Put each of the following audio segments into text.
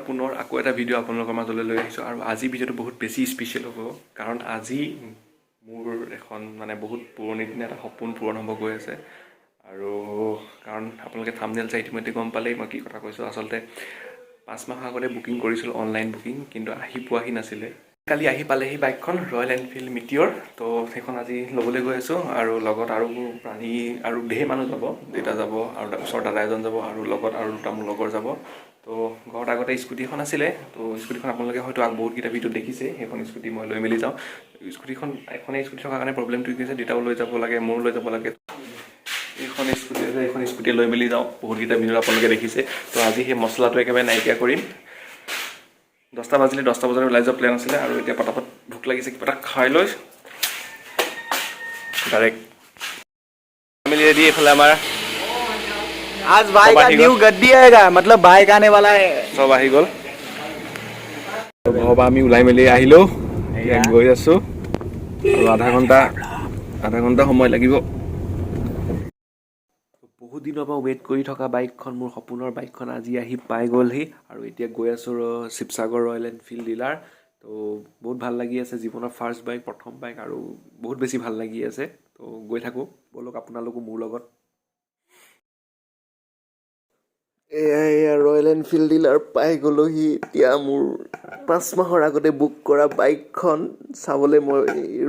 পুনৰ আকৌ এটা ভিডিঅ' আপোনালোকৰ মাজলৈ লৈ আহিছোঁ আৰু আজি ভিডিঅ'টো বহুত বেছি স্পেচিয়েল হ'ব কাৰণ আজি মোৰ এখন মানে বহুত পুৰণি দিনা এটা সপোন পূৰণ হ'ব গৈ আছে আৰু কাৰণ আপোনালোকে থাম্বনেইল চাই ইতিমধ্যে গম পালেই মই কি কথা কৈছোঁ আচলতে 5 মাহ আগতে বুকিং কৰিছিলোঁ অনলাইন বুকিং কিন্তু আহি পোৱাহি নাছিলে কালি আহি পালেহি বাইকখন ৰয়েল এনফিল্ড মিটিঅৰ তো সেইখন আজি ল'বলৈ গৈ আছোঁ আৰু লগত আৰু প্ৰাণী আৰু ঢেৰ মানুহ যাব দেউতা যাব আৰু ওচৰৰ দাদা এজন যাব আৰু লগত আৰু দুটা মোৰ লগৰ যাব তো ঘৰত আগতে স্কুটি এখন আছিলে তো স্কুটিখন আপোনালোকে হয়তো বহুতকেইটা ভিডিঅ'ত দেখিছে সেইখন স্কুটি মই লৈ মেলি যাওঁ স্কুটিখন এখনেই স্কুটি থকাৰ কাৰণে প্ৰব্লেমটো কি হৈছে দেউতাও লৈ যাব লাগে মোৰো লৈ যাব লাগে এইখন স্কুটি লৈ মেলি যাওঁ বহুতকেইটা ভিডিঅ'ত আপোনালোকে দেখিছে তো আজি সেই মছলাটো একেবাৰে নাইকিয়া কৰিম 10টা বাজিলে 10টা বজাত ওলাই যোৱা প্লেন আছিলে আৰু এতিয়া পটাপট ভোক লাগিছে কিবা এটা খাই লৈ डायरेक्ट फैमिली रेडी है हमार आज भाई का न्यू गड्डी आएगा मतलब बाइक आने वाला है सब आহি গল ঘৰৰ পৰা আমি ওলাই মেলি আহিলো গৈ আছো আৰু আধা ঘন্টা সময় লাগিব বহুত দিনৰ পৰা ৱেইট কৰি থকা বাইকখন মোৰ সপোনৰ বাইকখন আজি আহি পাই গ'লহি আৰু এতিয়া গৈ আছো শিৱসাগৰ ৰয়েল এনফিল্ড ডিলাৰ তো বহুত ভাল লাগি আছে জীৱনৰ ফাৰ্ষ্ট বাইক প্ৰথম বাইক আৰু বহুত বেছি ভাল লাগি আছে তো গৈ থাকো বলক আপোনালোকো মোৰ লগত এয়া ৰয়েল এনফিল্ড ডিলাৰ পাই গ'লোহি এতিয়া মোৰ 5 মাহৰ আগতে বুক কৰা বাইকখন চাবলৈ মই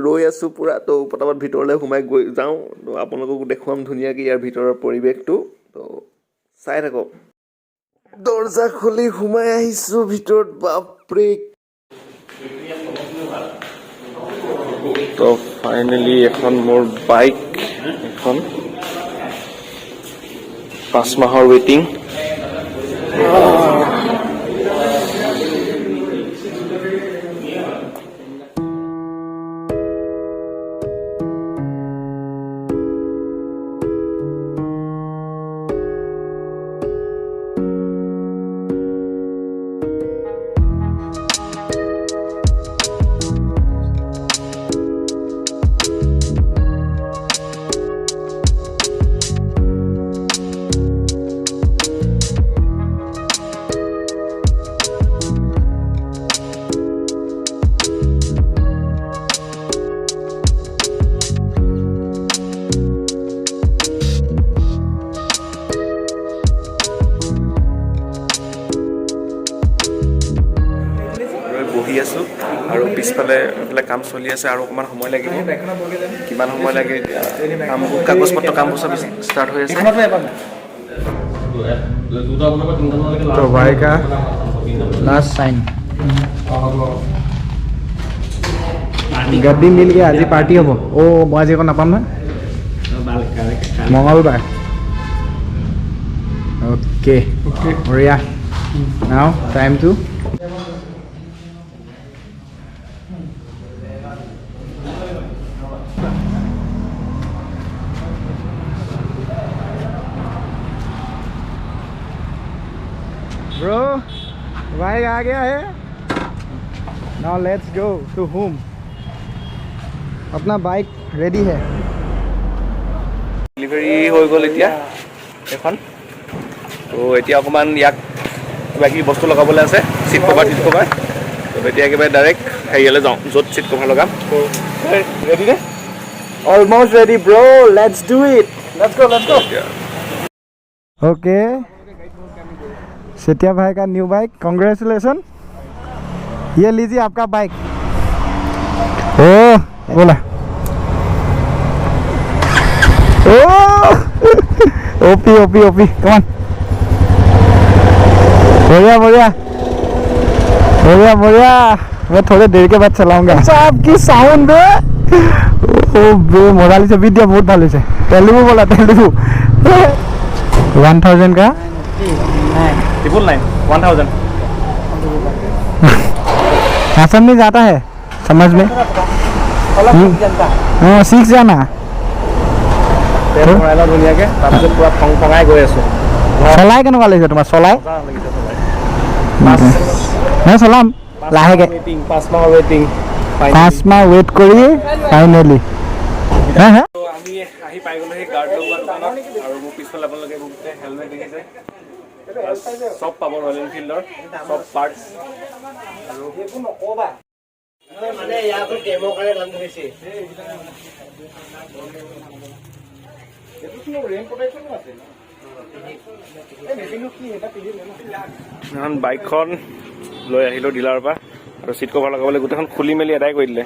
ৰৈ আছো পুৰা তো পটাপট ভিতৰলৈ সোমাই গৈ যাওঁ তো আপোনালোকক দেখুৱাম ধুনীয়াকৈ ইয়াৰ ভিতৰৰ পৰিৱেশটো তো চাই থাকক দৰ্জা খুলি সোমাই আহিছো ভিতৰত বাপৰে তো ফাইনেলি এখন মোৰ বাইক এখন 5 মাহৰ ৱেটিং বহি আছো আৰু পিছফালে এইফালে কাম চলি আছে আৰু অকমান সময় লাগিব কিমান সময় লাগে কামবোৰ কাগজপত্ৰ কামবোৰ সব ষ্টাৰ্ট হৈ আছে तो भाई का लास्ट साइन गड्डी मिल गया आज पार्टी हम ओ मैं आज नापाम ना मंगलबार ओके बढ़िया now time to bro bike आ गया है now let's go to home अपना बाइक रेडी है डिलीवरी হৈ গ'ল এতিয়া এখন তো এতিয়া অকমান ইয়াক কিবা কি বস্তু লগাবলৈ আছে সিট কভাৰ তো এতিয়া একেবাৰে ডাইৰেক্ট হেৰিয়ালৈ যাওঁ য'ত সিট কভাৰ লগাম ৰেডি নে almost ready bro let's do it let's go okay Sethia भाई का न्यू बाइक कांग्रेचुलेशन ये लीजिए आपका बाइक ओ बोला ओ ओपी ओपी ओपी कमान बढ़िया बढ़िया बढ़िया बढ़िया मैं थोड़े देर के बाद चलाऊंगा आपकी साउंड ओ बे मोबाइल से वीडियो बहुत भालो से तेलुगु बोला तेलुगु 1000 का 999 1000 आसान में जाता है समझ में हाँ सीख जाना ধুনীয়াকৈ তাৰপিছত পুৰা ফঙাই গৈ আছো চলাই কেনেকুৱা লাগিছে তোমাৰ চলাই মই চলাম লাহেকৈ 5 মাহৰ ৱেটিং 5 মাহ ৱেইট কৰি ফাইনেলি আমি আহি পাই গ'লো সেই গাৰ্ড লগোৱা দোকানত আৰু মোৰ পিছফালে আপোনালোকে বহুতে হেলমেট দেখিছে চব পাব ৰয়েল এনফিল্ডৰ চব পাৰ্টছ মানে ইয়াৰ ডেমৰ কাৰণে দাম ধৰিছে এখন বাইকখন লৈ আহিলোঁ ডিলাৰৰ পৰা আৰু চিট কভাৰ লগাবলৈ গোটেইখন খুলি মেলি এদাই কৰি দিলে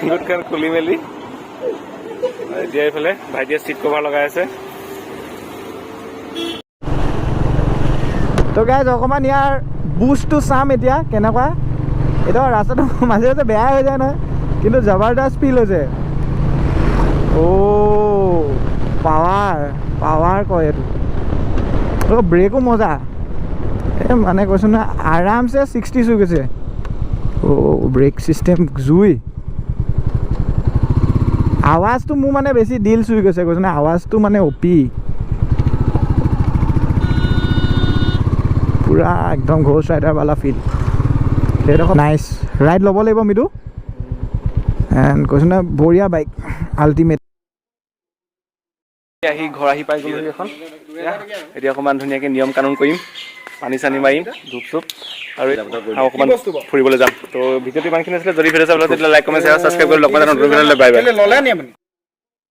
গোটেইখন খুলি মেলি এতিয়া এইফালে ভাইটিয়ে চিট কভাৰ লগাই আছে তো গাইজ অকণমান ইয়াৰ বুষ্টটো চাম এতিয়া কেনেকুৱা এতিয়া ৰাস্তাটো মাজে মাজে বেয়া হৈ যায় নহয় কিন্তু জবৰদস্ত ফিল হৈছে পাৱাৰ কয় এইটো ব্ৰেকো মজা এই মানে কৈছোঁ নহয় আৰামছে 60 চুই গৈছে ব্ৰেক চিষ্টেম জুই আৱাজটো মোৰ মানে বেছি দিল চুই গৈছে কৈছোঁ নহয় আৱাজটো মানে অপি পুৰা একদম ঘোষ্ট ৰাইডাৰৱালা ফিল সেইডোখৰ নাইচ ৰাইড ল'ব লাগিব মিদু এণ্ড কৈছোঁ নহয় বঢ়িয়া বাইক আল্টিমেট আহি ঘৰ আহি পাই গ'লো এখন এতিয়া অকণমান ধুনীয়াকৈ নিয়ম কানুন কৰিম পানী চানী মাৰিম ধূপ চুপ আৰু অকণমান ফুৰিবলৈ যাম তো ভিডিঅ'টো ইমানখিনি আছিলে যদি ভিডিঅ' চাবলৈ তেতিয়া লাইক কমেণ্ট শ্বেয়াৰ ছাবস্ক্ৰাইব কৰি লগ পাই নতুন ভিডিঅ'লৈ বাই বাই